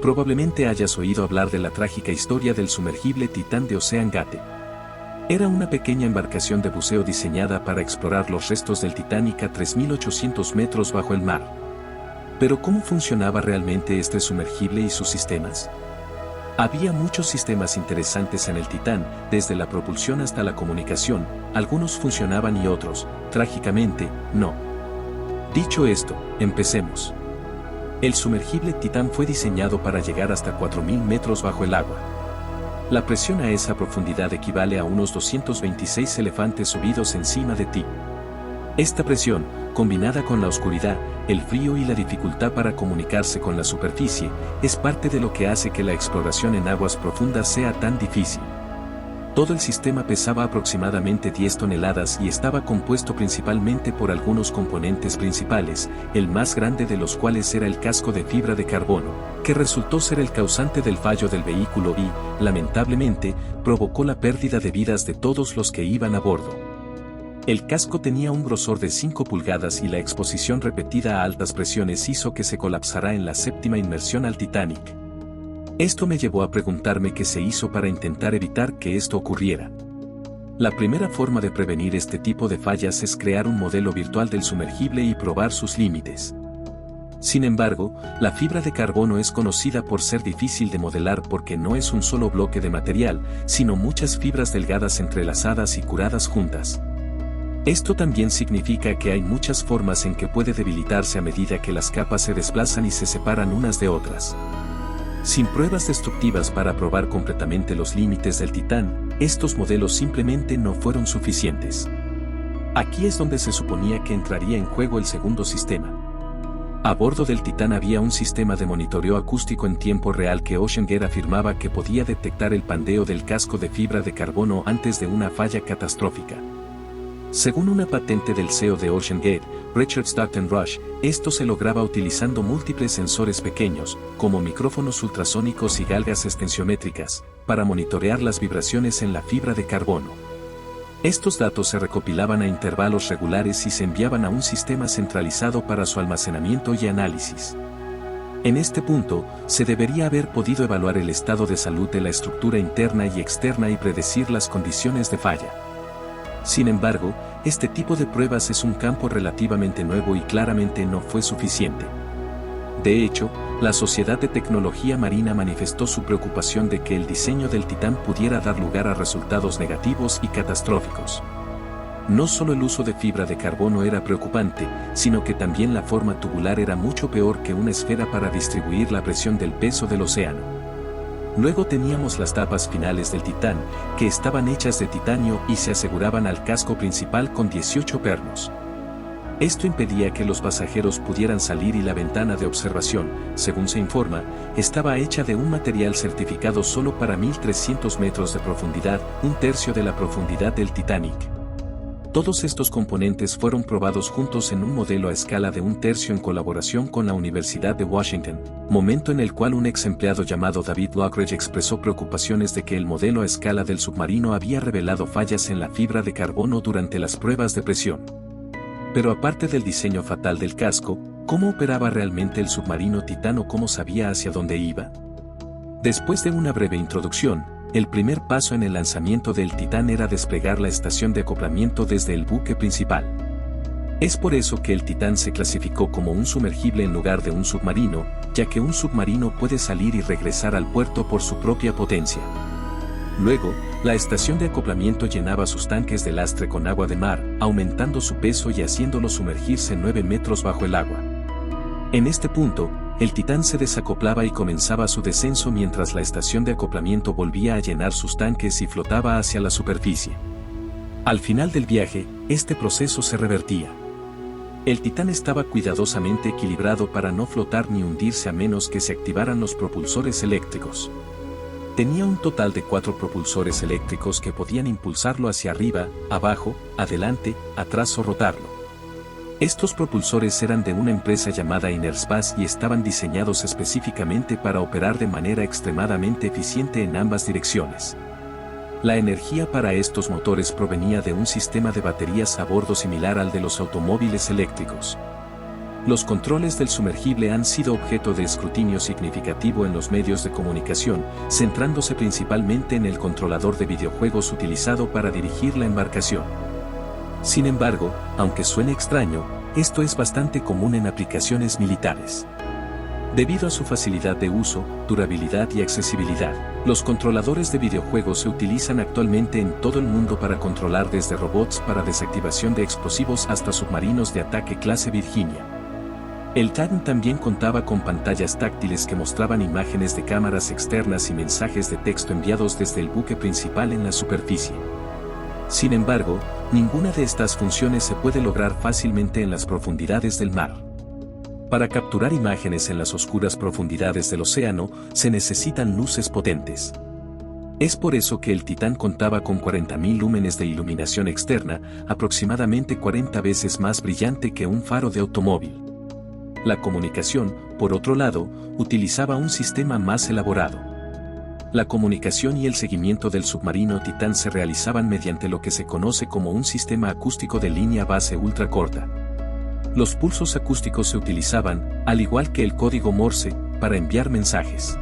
probablemente hayas oído hablar de la trágica historia del sumergible Titán de Ocean Gate. Era una pequeña embarcación de buceo diseñada para explorar los restos del Titanic a 3.800 metros bajo el mar. Pero ¿cómo funcionaba realmente este sumergible y sus sistemas? Había muchos sistemas interesantes en el Titán, desde la propulsión hasta la comunicación, algunos funcionaban y otros, trágicamente, no. Dicho esto, empecemos. El sumergible Titán fue diseñado para llegar hasta 4.000 metros bajo el agua. La presión a esa profundidad equivale a unos 226 elefantes subidos encima de ti. Esta presión, combinada con la oscuridad, el frío y la dificultad para comunicarse con la superficie, es parte de lo que hace que la exploración en aguas profundas sea tan difícil. Todo el sistema pesaba aproximadamente 10 toneladas y estaba compuesto principalmente por algunos componentes principales, el más grande de los cuales era el casco de fibra de carbono, que resultó ser el causante del fallo del vehículo y, lamentablemente, provocó la pérdida de vidas de todos los que iban a bordo. El casco tenía un grosor de 5 pulgadas y la exposición repetida a altas presiones hizo que se colapsara en la séptima inmersión al Titanic. Esto me llevó a preguntarme qué se hizo para intentar evitar que esto ocurriera. La primera forma de prevenir este tipo de fallas es crear un modelo virtual del sumergible y probar sus límites. Sin embargo, la fibra de carbono es conocida por ser difícil de modelar porque no es un solo bloque de material, sino muchas fibras delgadas entrelazadas y curadas juntas. Esto también significa que hay muchas formas en que puede debilitarse a medida que las capas se desplazan y se separan unas de otras. Sin pruebas destructivas para probar completamente los límites del Titán, estos modelos simplemente no fueron suficientes. Aquí es donde se suponía que entraría en juego el segundo sistema. A bordo del Titán había un sistema de monitoreo acústico en tiempo real que OceanGate afirmaba que podía detectar el pandeo del casco de fibra de carbono antes de una falla catastrófica. Según una patente del CEO de OceanGate, Richard Stockton Rush, esto se lograba utilizando múltiples sensores pequeños, como micrófonos ultrasónicos y galgas extensiométricas, para monitorear las vibraciones en la fibra de carbono. Estos datos se recopilaban a intervalos regulares y se enviaban a un sistema centralizado para su almacenamiento y análisis. En este punto, se debería haber podido evaluar el estado de salud de la estructura interna y externa y predecir las condiciones de falla. Sin embargo, este tipo de pruebas es un campo relativamente nuevo y claramente no fue suficiente. De hecho, la Sociedad de Tecnología Marina manifestó su preocupación de que el diseño del Titán pudiera dar lugar a resultados negativos y catastróficos. No solo el uso de fibra de carbono era preocupante, sino que también la forma tubular era mucho peor que una esfera para distribuir la presión del peso del océano. Luego teníamos las tapas finales del Titán, que estaban hechas de titanio y se aseguraban al casco principal con 18 pernos. Esto impedía que los pasajeros pudieran salir y la ventana de observación, según se informa, estaba hecha de un material certificado solo para 1.300 metros de profundidad, un tercio de la profundidad del Titanic. Todos estos componentes fueron probados juntos en un modelo a escala de un tercio en colaboración con la Universidad de Washington, momento en el cual un ex empleado llamado David Lockridge expresó preocupaciones de que el modelo a escala del submarino había revelado fallas en la fibra de carbono durante las pruebas de presión. Pero aparte del diseño fatal del casco, ¿cómo operaba realmente el submarino Titán o cómo sabía hacia dónde iba? Después de una breve introducción, el primer paso en el lanzamiento del Titán era desplegar la estación de acoplamiento desde el buque principal. Es por eso que el Titán se clasificó como un sumergible en lugar de un submarino, ya que un submarino puede salir y regresar al puerto por su propia potencia. Luego, la estación de acoplamiento llenaba sus tanques de lastre con agua de mar, aumentando su peso y haciéndolo sumergirse 9 metros bajo el agua. En este punto, el Titán se desacoplaba y comenzaba su descenso mientras la estación de acoplamiento volvía a llenar sus tanques y flotaba hacia la superficie. Al final del viaje, este proceso se revertía. El Titán estaba cuidadosamente equilibrado para no flotar ni hundirse a menos que se activaran los propulsores eléctricos. Tenía un total de 4 propulsores eléctricos que podían impulsarlo hacia arriba, abajo, adelante, atrás o rotarlo. Estos propulsores eran de una empresa llamada Innerspace y estaban diseñados específicamente para operar de manera extremadamente eficiente en ambas direcciones. La energía para estos motores provenía de un sistema de baterías a bordo similar al de los automóviles eléctricos. Los controles del sumergible han sido objeto de escrutinio significativo en los medios de comunicación, centrándose principalmente en el controlador de videojuegos utilizado para dirigir la embarcación. Sin embargo, aunque suene extraño, esto es bastante común en aplicaciones militares. Debido a su facilidad de uso, durabilidad y accesibilidad, los controladores de videojuegos se utilizan actualmente en todo el mundo para controlar desde robots para desactivación de explosivos hasta submarinos de ataque clase Virginia. El Titan también contaba con pantallas táctiles que mostraban imágenes de cámaras externas y mensajes de texto enviados desde el buque principal en la superficie. Sin embargo, ninguna de estas funciones se puede lograr fácilmente en las profundidades del mar. Para capturar imágenes en las oscuras profundidades del océano, se necesitan luces potentes. Es por eso que el Titán contaba con 40.000 lúmenes de iluminación externa, aproximadamente 40 veces más brillante que un faro de automóvil. La comunicación, por otro lado, utilizaba un sistema más elaborado. La comunicación y el seguimiento del submarino Titán se realizaban mediante lo que se conoce como un sistema acústico de línea base ultra corta. Los pulsos acústicos se utilizaban, al igual que el código Morse, para enviar mensajes.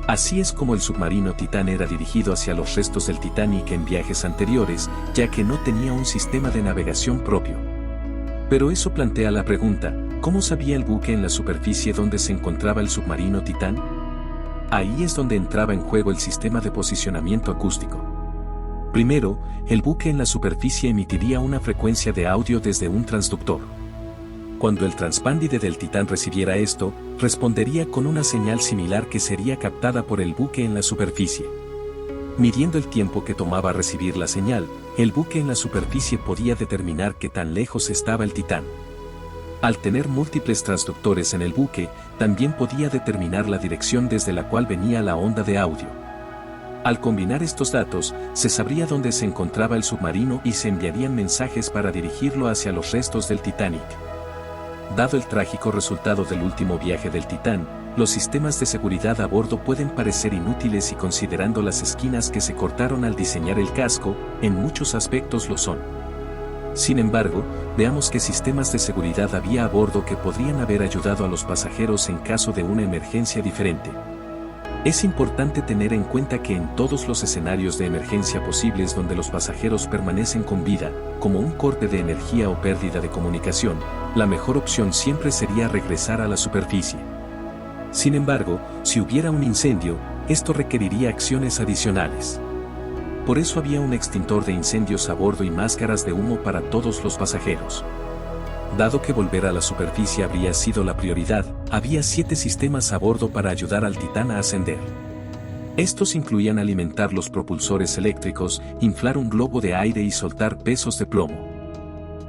Así es como el submarino Titán era dirigido hacia los restos del Titanic en viajes anteriores, ya que no tenía un sistema de navegación propio. Pero eso plantea la pregunta, ¿cómo sabía el buque en la superficie dónde se encontraba el submarino Titán? Ahí es donde entraba en juego el sistema de posicionamiento acústico. Primero, el buque en la superficie emitiría una frecuencia de audio desde un transductor. Cuando el transpándide del Titán recibiera esto, respondería con una señal similar que sería captada por el buque en la superficie. Midiendo el tiempo que tomaba recibir la señal, el buque en la superficie podía determinar qué tan lejos estaba el Titán. Al tener múltiples transductores en el buque, también podía determinar la dirección desde la cual venía la onda de audio. Al combinar estos datos, se sabría dónde se encontraba el submarino y se enviarían mensajes para dirigirlo hacia los restos del Titanic. Dado el trágico resultado del último viaje del Titán, los sistemas de seguridad a bordo pueden parecer inútiles y considerando las esquinas que se cortaron al diseñar el casco, en muchos aspectos lo son. Sin embargo, veamos qué sistemas de seguridad había a bordo que podrían haber ayudado a los pasajeros en caso de una emergencia diferente. Es importante tener en cuenta que en todos los escenarios de emergencia posibles donde los pasajeros permanecen con vida, como un corte de energía o pérdida de comunicación, la mejor opción siempre sería regresar a la superficie. Sin embargo, si hubiera un incendio, esto requeriría acciones adicionales. Por eso había un extintor de incendios a bordo y máscaras de humo para todos los pasajeros. Dado que volver a la superficie habría sido la prioridad, había 7 sistemas a bordo para ayudar al Titán a ascender. Estos incluían alimentar los propulsores eléctricos, inflar un globo de aire y soltar pesos de plomo.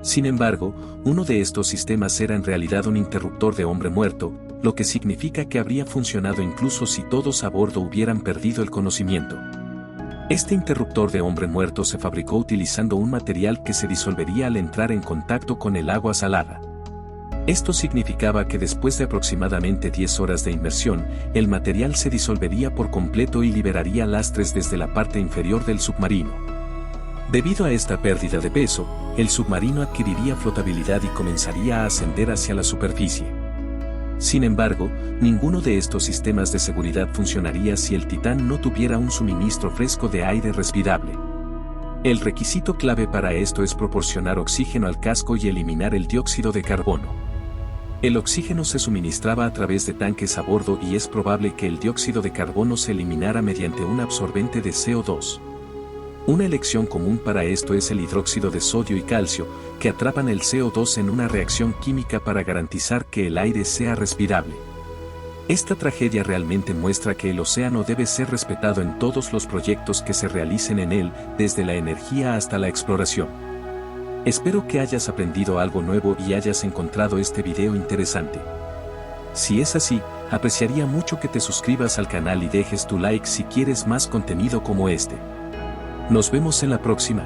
Sin embargo, uno de estos sistemas era en realidad un interruptor de hombre muerto, lo que significa que habría funcionado incluso si todos a bordo hubieran perdido el conocimiento. Este interruptor de hombre muerto se fabricó utilizando un material que se disolvería al entrar en contacto con el agua salada. Esto significaba que después de aproximadamente 10 horas de inmersión, el material se disolvería por completo y liberaría lastres desde la parte inferior del submarino. Debido a esta pérdida de peso, el submarino adquiriría flotabilidad y comenzaría a ascender hacia la superficie. Sin embargo, ninguno de estos sistemas de seguridad funcionaría si el Titán no tuviera un suministro fresco de aire respirable. El requisito clave para esto es proporcionar oxígeno al casco y eliminar el dióxido de carbono. El oxígeno se suministraba a través de tanques a bordo y es probable que el dióxido de carbono se eliminara mediante un absorbente de CO2. Una elección común para esto es el hidróxido de sodio y calcio, que atrapan el CO2 en una reacción química para garantizar que el aire sea respirable. Esta tragedia realmente muestra que el océano debe ser respetado en todos los proyectos que se realicen en él, desde la energía hasta la exploración. Espero que hayas aprendido algo nuevo y hayas encontrado este video interesante. Si es así, apreciaría mucho que te suscribas al canal y dejes tu like si quieres más contenido como este. Nos vemos en la próxima.